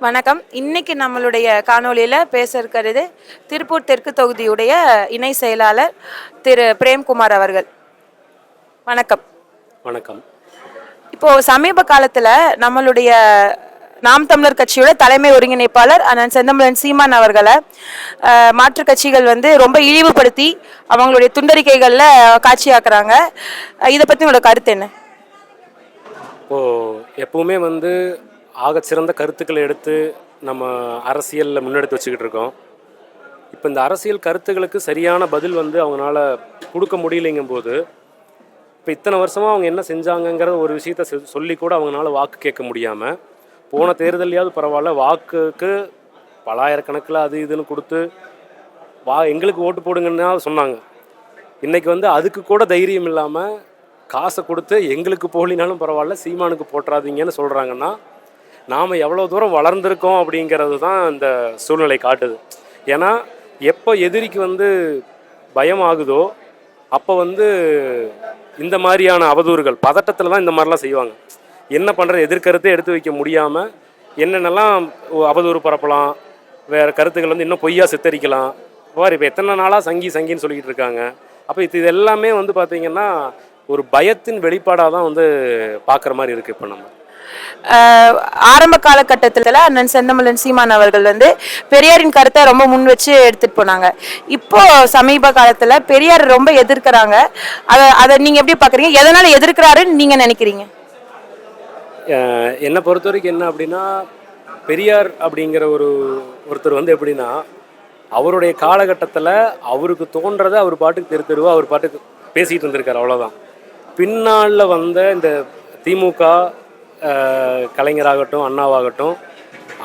வணக்கம். இன்னைக்கு நம்மளுடைய காணொளியில் பேச இருக்கிறது திருப்பூர் தெற்கு தொகுதியுடைய இணை செயலாளர் திரு பிரேம்குமார் அவர்கள். வணக்கம். வணக்கம். இப்போ சமீப காலத்தில் நம்மளுடைய நாம் தமிழர் கட்சியோட தலைமை ஒருங்கிணைப்பாளர் அண்ணன் செந்தமிழன் சீமான் அவர்களை மாற்றுக் கட்சிகள் ரொம்ப இழிவுபடுத்தி அவங்களுடைய துண்டறிக்கைகளில் காட்சியாக்குறாங்க. இதை பற்றி உங்களோட கருத்து என்ன? எப்பவுமே ஆகச்சிறந்த கருத்துக்களை எடுத்து நம்ம அரசியலில் முன்னெடுத்து வச்சுக்கிட்டு இருக்கோம். இப்போ இந்த அரசியல் கருத்துக்களுக்கு சரியான பதில் அவங்களால கொடுக்க முடியலைங்கும் போது, இப்போ இத்தனை வருஷமாக அவங்க என்ன செஞ்சாங்கங்கிற ஒரு விஷயத்த சொல்லி கூட அவங்களால வாக்கு கேட்க முடியாமல், போன தேர்தலையாவது பரவாயில்ல வாக்குக்கு பலாயிரக்கணக்கில் அது இதுன்னு கொடுத்து எங்களுக்கு ஓட்டு போடுங்கன்னா சொன்னாங்க. இன்றைக்கி அதுக்கு கூட தைரியம் இல்லாமல் காசை கொடுத்து எங்களுக்கு போகலினாலும் பரவாயில்ல சீமானுக்கு போட்டுறாதீங்கன்னு சொல்கிறாங்கன்னா, நாம் எவ்வளோ தூரம் வளர்ந்துருக்கோம் அப்படிங்கிறது தான் இந்த சூழ்நிலை காட்டுது. ஏன்னா எப்போ எதிரிக்கு பயம் ஆகுதோ அப்போ இந்த மாதிரியான அவதூறுகள் பதட்டத்தில் தான் இந்த மாதிரிலாம் செய்வாங்க. என்ன பண்ணுறது, எதிர்கருத்தை எடுத்து வைக்க முடியாமல் என்னென்னலாம் அவதூறு பரப்பலாம், வேறு கருத்துக்கள் இன்னும் பொய்யா சித்தரிக்கலாம். இப்போ எத்தனை நாளாக சங்கின்னு சொல்லிக்கிட்டு இருக்காங்க. அப்போ இது எல்லாமே பார்த்திங்கன்னா ஒரு பயத்தின் வெளிப்பாடாக தான் பார்க்குற மாதிரி இருக்குது. இப்போ நம்ம ஆரம்ப காலகட்டத்தில் அண்ணன் செந்தமிழன் சீமான் அவர்கள் பெரியாரின் கருத்தை ரொம்ப முன் வச்சு எடுத்துட்டு போனாங்க. இப்போ சமீப காலத்தில் பெரியார் ரொம்ப எதிர்க்கிறாங்க. அதை நீங்க எப்படி பாக்குறீங்க? எதனால எதிர்க்கிறாருன்னு நீங்க நினைக்கிறீங்க? என்னை பொறுத்த வரைக்கும் என்ன அப்படின்னா, பெரியார் அப்படிங்கிற ஒருத்தர் எப்படின்னா, அவருடைய காலகட்டத்தில் அவருக்கு தோன்றதை அவர் பாட்டுக்கு தெருவா அவர் பாட்டுக்கு பேசிகிட்டு இருந்திருக்காரு, அவ்வளோதான். பின்னால் இந்த திமுக கலைஞராகட்டும் அண்ணாவாகட்டும்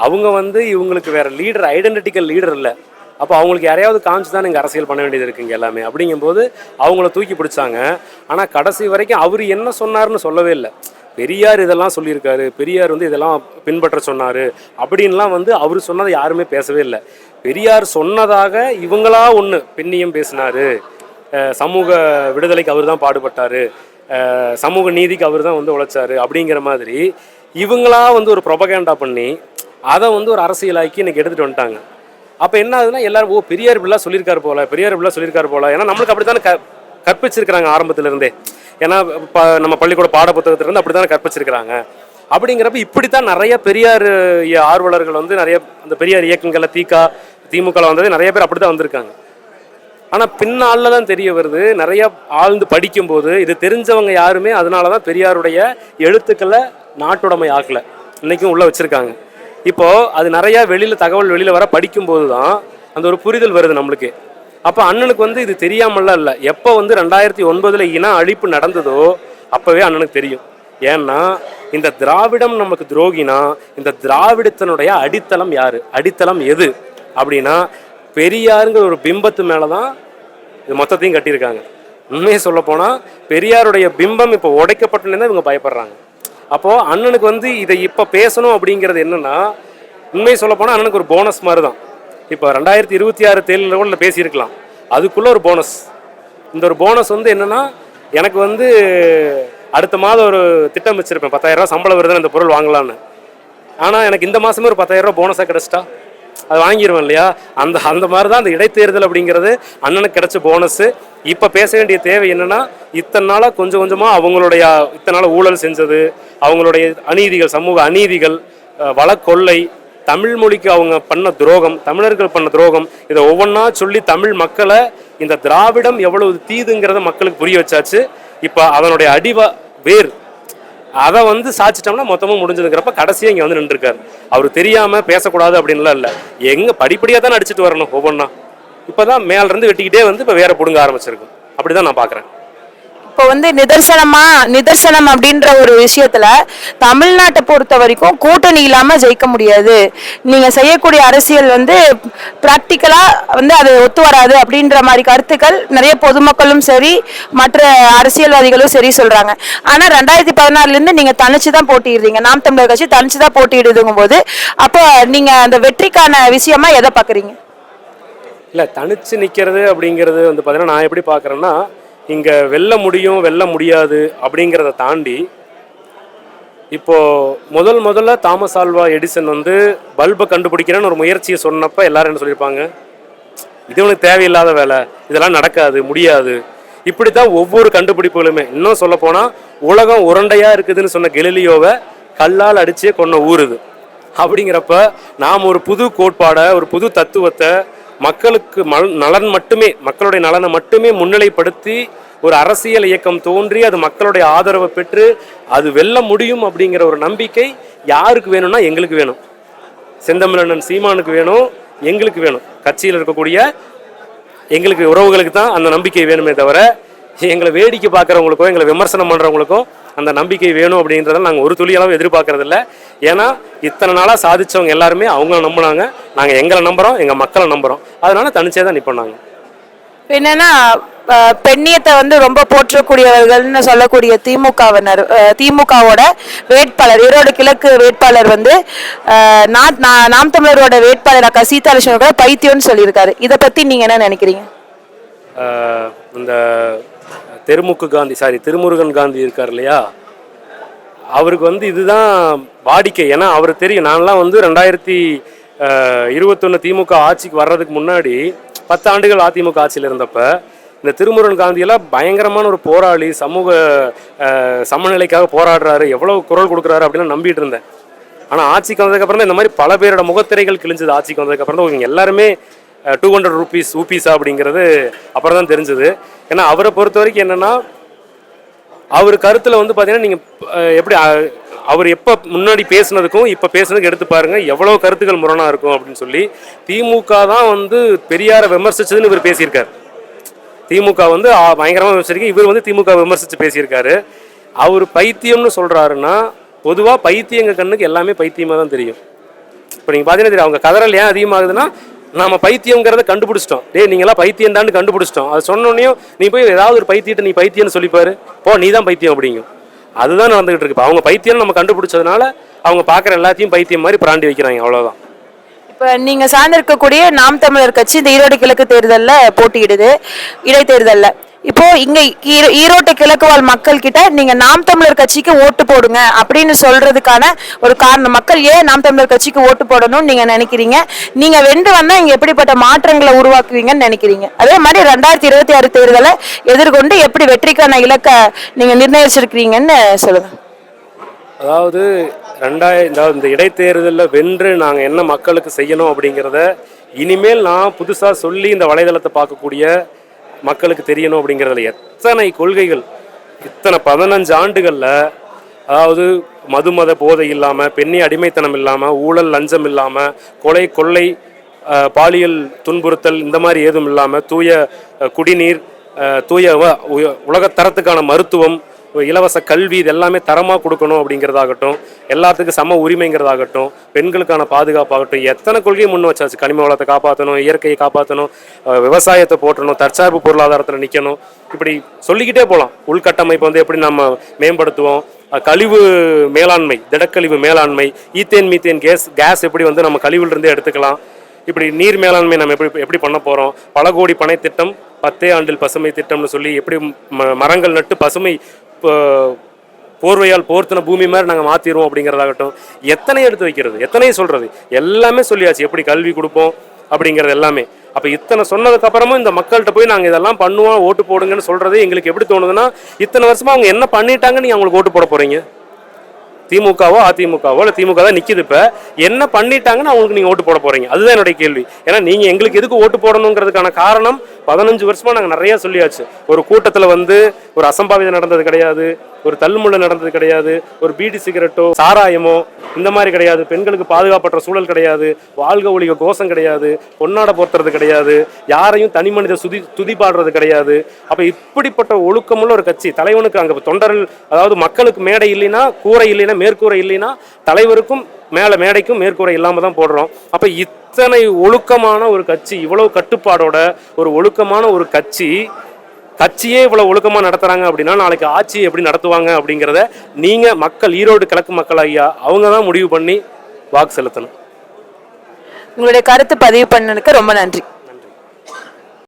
அவங்க இவங்களுக்கு வேறு லீடர், ஐடென்டிட்டிக்கல் லீடர் இல்லை. அப்போ அவங்களுக்கு யாரையாவது காமிச்சு தான் இங்கே அரசியல் பண்ண வேண்டியது இருக்குங்க எல்லாமே. அப்படிங்கும்போது அவங்கள தூக்கி பிடிச்சாங்க. ஆனால் கடைசி வரைக்கும் அவர் என்ன சொன்னார்னு சொல்லவே இல்லை. பெரியார் இதெல்லாம் சொல்லியிருக்காரு, பெரியார் இதெல்லாம் பின்பற்ற சொன்னார் அப்படின்லாம் அவர் சொன்னதை யாருமே பேசவே இல்லை. பெரியார் சொன்னதாக இவங்களா ஒன்று பெண்ணியம் பேசினார், சமூக விடுதலைக்கு அவர் தான் பாடுபட்டார், சமூக நீதிக்கு அவர் தான் உழைச்சாரு அப்படிங்கிற மாதிரி இவங்களா ஒரு ப்ரொபகேண்டா பண்ணி அதை ஒரு அரசியலாக்கி இன்னைக்கு எடுத்துகிட்டு வந்துட்டாங்க. அப்போ என்ன ஆகுதுன்னா, எல்லாரும் பெரியார் இப்படிலாம் சொல்லியிருக்காரு போல, பெரியார் இப்படிலாம் சொல்லியிருக்காரு போல. ஏன்னா நம்மளுக்கு அப்படி தானே கற்பிச்சிருக்கிறாங்க ஆரம்பத்திலிருந்தே. ஏன்னா நம்ம பள்ளிக்கூட பாட புத்தகத்திலிருந்து அப்படி தானே கற்பிச்சிருக்கிறாங்க. அப்படிங்கிறப்ப இப்படித்தான் நிறைய பெரியார் ஆர்வலர்கள் நிறைய அந்த பெரியார் இயக்கங்களில் திமுகவில் நிறைய பேர் அப்படி தான் வந்திருக்காங்க. ஆனால் பின்னால தான் தெரிய வருது, நிறைய ஆழ்ந்து படிக்கும்போது இது தெரிஞ்சவங்க யாருமே அதனால தான் பெரியாருடைய எழுத்துக்களை நாட்டுடைமை ஆக்கலை, இன்றைக்கும் உள்ளே வச்சுருக்காங்க. இப்போது அது நிறையா தகவல் வெளியில் வர படிக்கும்போது தான் அந்த ஒரு புரிதல் வருது நம்மளுக்கு. அப்போ அண்ணனுக்கு இது தெரியாமலாம் இல்லை. எப்போ 2009 இன அழிப்பு நடந்ததோ அப்போவே அண்ணனுக்கு தெரியும். ஏன்னா இந்த திராவிடம் நமக்கு துரோகினா இந்த திராவிடத்தினுடைய அடித்தளம் யார், அடித்தளம் எது அப்படின்னா பெரியாருங்கிற ஒரு பிம்பத்து மேலே தான் இது மொத்தத்தையும் கட்டியிருக்காங்க. உண்மையை சொல்ல போனால் பெரியாருடைய பிம்பம் இப்போ உடைக்கப்பட்டுன்னு இவங்க பயப்படுறாங்க. அப்போது அண்ணனுக்கு இதை இப்போ பேசணும் அப்படிங்கிறது என்னென்னா, உண்மையை சொல்ல போனால் அண்ணனுக்கு ஒரு போனஸ் மாதிரி தான். இப்போ 2026 தேர்தலில் பேசியிருக்கலாம், அதுக்குள்ளே ஒரு போனஸ். இந்த ஒரு போனஸ் என்னென்னா, எனக்கு அடுத்த மாதம் ஒரு திட்டம் வச்சுருப்பேன், 10,000 ரூபா சம்பளம் வருதுன்னு அந்த பொருள் வாங்கலான்னு. ஆனால் எனக்கு இந்த மாதமே ஒரு 10,000 ரூபா போனஸாக கிடச்சிட்டா அது வாங்கிடுவேன் இல்லையா? அந்த மாதிரி தான் அந்த இடைத்தேர்தல் அப்படிங்கிறது அண்ணனுக்கு கிடைச்ச போனஸ். இப்போ பேச வேண்டிய தேவை என்னென்னா, இத்தனை நாளாக கொஞ்சம் கொஞ்சமாக அவங்களுடைய இத்தனை நாள் ஊழல் செஞ்சது, அவங்களுடைய அநீதிகள், சமூக அநீதிகள், வளக்கொள்ளை, தமிழ் மொழிக்கு அவங்க பண்ண துரோகம், தமிழர்கள் பண்ண துரோகம், இதை ஒவ்வொன்றா சொல்லி தமிழ் மக்களை இந்த திராவிடம் எவ்வளவு தீதுங்கிறத மக்களுக்கு புரிய வச்சாச்சு. இப்போ அதனுடைய வேர் அதை சாச்சிட்டோம்னா மொத்தமும் முடிஞ்சதுங்கிறப்ப கடைசியாக இங்கே நின்றுருக்காரு. அவர் தெரியாமல் பேசக்கூடாது அப்படின்லாம் இல்லை, எங்கே படிப்படியாக தான் அடிச்சுட்டு வரணும் ஒவ்வொன்றா. இப்போ தான் மேலேருந்து வெட்டிக்கிட்டே இப்போ வேற பிடுங்க ஆரம்பிச்சிருக்கும். அப்படி தான் நான் பார்க்குறேன். இப்போ நிதர்சனம் அப்படின்ற ஒரு விஷயத்துல தமிழ்நாட்டை பொறுத்த வரைக்கும் கூட்டணி இல்லாம ஜெயிக்க முடியாது, நீங்க செய்யக்கூடிய அரசியல் பிராக்டிக்கலா அது ஒத்து வராது அப்படின்ற மாதிரி கருத்துக்கள் நிறைய பொதுமக்களும் சரி மற்ற அரசியல்வாதிகளும் சரி சொல்றாங்க. ஆனா 2016 இருந்து நீங்க தனிச்சுதான் போட்டிடுறீங்க, நாம் தமிழர் கட்சி தனிச்சுதான் போட்டிடுதுங்கும் போது அப்போ நீங்க அந்த வெற்றிக்கான விஷயமா எதை பாக்குறீங்க? இல்லை, தனிச்சு நிற்கிறது அப்படிங்கிறது பார்த்தீங்கன்னா நான் எப்படி பார்க்குறேன்னா, இங்கே வெல்ல முடியும் வெல்ல முடியாது அப்படிங்கிறத தாண்டி முதல்ல தாமஸ் ஆல்வா எடிசன் வந்து பல்பை கண்டுபிடிக்கிறேன்னு ஒரு முயற்சியை சொன்னப்ப எல்லாரும் என்ன சொல்லியிருப்பாங்க, இது உனக்கு தேவையில்லாத வேலை, இதெல்லாம் நடக்காது, முடியாது. இப்படித்தான் ஒவ்வொரு கண்டுபிடிப்புகளுமே. இன்னும் சொல்ல போனா உலகம் உருண்டையா இருக்குதுன்னு சொன்ன கெலிலியோவை கல்லால் அடிச்சே கொன்ன ஊருது. அப்படிங்கிறப்ப நாம் ஒரு புது கோட்பாடை, ஒரு புது தத்துவத்தை மக்களுக்கு நலன் மட்டுமே, மக்களுடைய நலனை மட்டுமே முன்னிலைப்படுத்தி ஒரு அரசியல் இயக்கம் தோன்றி அது மக்களுடைய ஆதரவை பெற்று அது வெல்ல முடியும் அப்படிங்கிற ஒரு நம்பிக்கை யாருக்கு வேணும்னா எங்களுக்கு வேணும். செந்தமிழன் சீமானுக்கு வேணும், எங்களுக்கு வேணும். கட்சியில் இருக்கக்கூடிய எங்களுக்கு உறவுகளுக்கு தான் அந்த நம்பிக்கை வேணுமே தவிர எங்களை வேடிக்கை பார்க்குறவங்களுக்கோ எங்களை விமர்சனம் பண்ணுறவங்களுக்கோ அந்த நம்பிக்கை வேணும் அப்படின்றத நாங்கள் ஒரு துளி அளவு எதிர்பார்க்கறதில்ல. ஏன்னா இத்தனை நாளாக சாதிச்சவங்க எல்லாருமே அவங்கள நம்பினாங்க, நாங்கள் எங்களை நம்புகிறோம், எங்கள் மக்களை நம்புகிறோம். அதனால தனிச்சே தான் நிற்போம். என்னன்னா பெண்ணியத்தை வந்து ரொம்ப போற்றக்கூடியவர்கள்னு சொல்லக்கூடிய திமுகவோட வேட்பாளர், ஈரோடு கிழக்கு வேட்பாளர் வந்து நாம் தமிழரோட வேட்பாளர் சீதாலட்சுமி கூட பைத்தியம்னு சொல்லியிருக்காரு. இதை பத்தி நீங்க என்ன நினைக்கிறீங்க? இந்த திருமுருகன் காந்தி இருக்கார் இல்லையா, அவருக்கு வந்து இதுதான் வாடிக்கை. ஏன்னா அவருக்கு தெரியும், நான்லாம் வந்து 2021 திமுக ஆட்சிக்கு வர்றதுக்கு முன்னாடி 10 ஆண்டுகள் அதிமுக ஆட்சியில் இருந்தப்ப இந்த திருமுருகன் காந்தியெல்லாம் பயங்கரமான ஒரு போராளி, சமூக சமநிலைக்காக போராடுறாரு, எவ்வளவு குரல் கொடுக்குறாரு அப்படின்னு நம்பிட்டு இருந்தேன். ஆனால் ஆட்சிக்கு வந்ததுக்கப்புறம் தான் இந்த மாதிரி பல பேரோட முகத்திரைகள் கிழிஞ்சது. ஆட்சிக்கு வந்ததுக்கப்புறம் தான் இவங்க எல்லாருமே 200 ரூபீஸ் ஊபீஸா அப்படிங்கிறது அப்புறம் தான் தெரிஞ்சது. ஏன்னா அவரை பொறுத்த வரைக்கும் என்னென்னா, அவர் கருத்தில் வந்து பார்த்தீங்கன்னா நீங்கள் எப்படி அவர் எப்போ முன்னாடி பேசுனதுக்கும் இப்போ பேசுனதுக்கு எடுத்து பாருங்கள், எவ்வளோ கருத்துக்கள் முரணாக இருக்கும் அப்படின்னு சொல்லி. திமுக தான் வந்து பெரியாரை விமர்சிச்சதுன்னு இவர் பேசியிருக்கார். திமுக வந்து பயங்கரமாக விமர்சிச்சிருக்கு, இவர் வந்து திமுக விமர்சித்து பேசியிருக்காரு. அவர் பைத்தியம்னு சொல்கிறாருன்னா, பொதுவாக பைத்தியங்க கண்ணுக்கு எல்லாமே பைத்தியமாக தான் தெரியும். இப்போ நீங்கள் பார்த்தீங்கன்னா தெரியும், அவங்க கதறல் ஏன் அதிகமாகுதுன்னா, நம்ம பைத்தியங்கிறத கண்டுபிடிச்சிட்டோம். நீங்களாம் பைத்தியம் தான் கண்டுபிடிச்சிட்டோம். அது சொன்னோன்னையும் நீ போய் ஏதாவது ஒரு பைத்தியத்தை நீ பைத்தியம்னு சொல்லிப்பாரு, போ நீ தான் பைத்தியம் அப்படிங்கும். அதுதான் நடந்துகிட்டு இருக்கு. அவங்க பைத்தியம் நம்ம கண்டுபிடிச்சதுனால அவங்க பார்க்குற எல்லாத்தையும் பைத்தியம் மாதிரி பிராண்டி வைக்கிறாங்க, அவ்வளோதான். இப்போ நீங்க சார்ந்திருக்கக்கூடிய நாம் தமிழர் கட்சி இந்த ஈரோடு கிழக்கு தேர்தலில் போட்டியிடுது, இடைத்தேர்தலில். இப்போ இங்க ஈரோட்டு கிழக்கு வாழ் மக்கள் கிட்ட நீங்க நாம் தமிழர் கட்சிக்கு ஓட்டு போடுங்க அப்படின்னு சொல்றதுக்கான ஒரு காரணம், மக்கள் ஏன் நாம் தமிழர் கட்சிக்கு ஓட்டு போடணும்னு நீங்க நினைக்கிறீங்க? நீங்க வென்று வந்தா இங்க எப்படிப்பட்ட மாற்றங்களை உருவாக்குவீங்கன்னு நினைக்கிறீங்க? அதே மாதிரி 2026 தேர்தலை எதிர்கொண்டு எப்படி வெற்றிக்கான இலக்கை நீங்க நிர்ணயிச்சிருக்கிறீங்கன்னு சொல்லுங்க. அதாவது இந்த இடைத்தேர்தலில் வென்று நாங்கள் என்ன மக்களுக்கு செய்யணும் அப்படிங்கிறத இனிமேல் நான் புதுசாக சொல்லி இந்த வலைதளத்தை பார்க்கக்கூடிய மக்களுக்கு தெரியணும் அப்படிங்கிறதுல எத்தனை கொள்கைகள், இத்தனை 15 ஆண்டுகளில், அதாவது மத போதை இல்லாமல், பெண்ணி அடிமைத்தனம் இல்லாமல், ஊழல் லஞ்சம் இல்லாமல், கொலை கொள்ளை பாலியல் துன்புறுத்தல் இந்த மாதிரி ஏதும் இல்லாமல், தூய குடிநீர், தூய உலகத்தரத்துக்கான மருத்துவம், இலவச கல்வி, இது எல்லாமே தரமாக கொடுக்கணும் அப்படிங்கிறதாகட்டும், எல்லாத்துக்கும் சம உரிமைங்கிறதாகட்டும், பெண்களுக்கான பாதுகாப்பாகட்டும், எத்தனை கொள்கையை முன் வச்சாச்சு. கனிம வளத்தை காப்பாற்றணும், இயற்கையை காப்பாற்றணும், விவசாயத்தை போற்றணும், தற்சார்பு பொருளாதாரத்தில் நிற்கணும், இப்படி சொல்லிக்கிட்டே போகலாம். உள்கட்டமைப்பு வந்து எப்படி நம்ம மேம்படுத்துவோம், கழிவு மேலாண்மை, திடக்கழிவு மேலாண்மை, ஈத்தேன் மீத்தேன் கேஸ் எப்படி வந்து நம்ம கழிவுலேருந்தே எடுத்துக்கலாம், இப்படி நீர் மேலாண்மை நம்ம எப்படி பண்ண போகிறோம், பல கோடி பனை திட்டம், 10 ஆண்டில் பசுமை திட்டம்னு சொல்லி எப்படி மரங்கள் நட்டு பசுமை போர்வையால் போர்த்தின பூமி மாதிரி நாங்கள் மாற்றிடுவோம் அப்படிங்கிறதாகட்டும், எத்தனை எடுத்து வைக்கிறது, எத்தனையும் சொல்கிறது, எல்லாமே சொல்லியாச்சு. எப்படி கல்வி கொடுப்போம் அப்படிங்கிறது எல்லாமே. அப்போ இத்தனை சொன்னதுக்கப்புறமும் இந்த மக்கள்கிட்ட போய் நாங்கள் இதெல்லாம் பண்ணுவோம் ஓட்டு போடுங்கன்னு சொல்கிறது எங்களுக்கு எப்படி தோணுதுன்னா, இத்தனை வருஷமாக அவங்க என்ன பண்ணிட்டாங்கன்னு நீங்கள் அவங்களுக்கு ஓட்டு போட போகிறீங்க? திமுகவோ அதிமுகவோ இல்லை திமுக தான் நிற்கிது, இப்போ என்ன பண்ணிட்டாங்கன்னு அவங்களுக்கு நீங்கள் ஓட்டு போட போகிறீங்க? அதுதான் என்னுடைய கேள்வி. ஏன்னா நீங்கள் எங்களுக்கு எதுக்கு ஓட்டு போடணுங்கிறதுக்கான காரணம் 15 வருஷமாக நாங்கள் நிறையா சொல்லியாச்சு. ஒரு கூட்டத்தில் வந்து ஒரு அசம்பாவிதம் நடந்தது கிடையாது, ஒரு தள்ளுமுள்ள நடந்தது கிடையாது, ஒரு பீடி சிகரெட்டோ சாராயமோ இந்த மாதிரி கிடையாது, பெண்களுக்கு பாதுகாப்பற்ற சூழல் கிடையாது, வாழ்க ஒழிக கோஷம் கிடையாது, பொன்னாடை போர்த்துறது கிடையாது, யாரையும் தனி மனித துதி பாடுறது கிடையாது. அப்போ இப்படிப்பட்ட ஒழுக்கமுள்ள ஒரு கட்சி தலைவனுக்கு அங்கே தொண்டர்கள், அதாவது மக்களுக்கு மேடை இல்லைன்னா, கூரை இல்லைன்னா, மேற்கூரை இல்லைன்னா, தலைவருக்கும் மேலே மேடைக்கும் மேற்கூரை இல்லாமல் தான் போடுறோம். அப்போ இத்தனை ஒழுக்கமான ஒரு கட்சி, இவ்வளவு கட்டுப்பாடோட ஒரு ஒழுக்கமான ஒரு கட்சியே இவ்வளவு ஒழுக்கமாக நடத்துறாங்க அப்படின்னா நாளைக்கு ஆட்சி எப்படி நடத்துவாங்க அப்படிங்கிறத நீங்கள் மக்கள், ஈரோடு கிழக்கு மக்கள் ஐயா, அவங்க தான் முடிவு பண்ணி வாக்கு செலுத்தணும். உங்களுடைய கருத்து பதிவு பண்ணதுக்கு ரொம்ப நன்றி.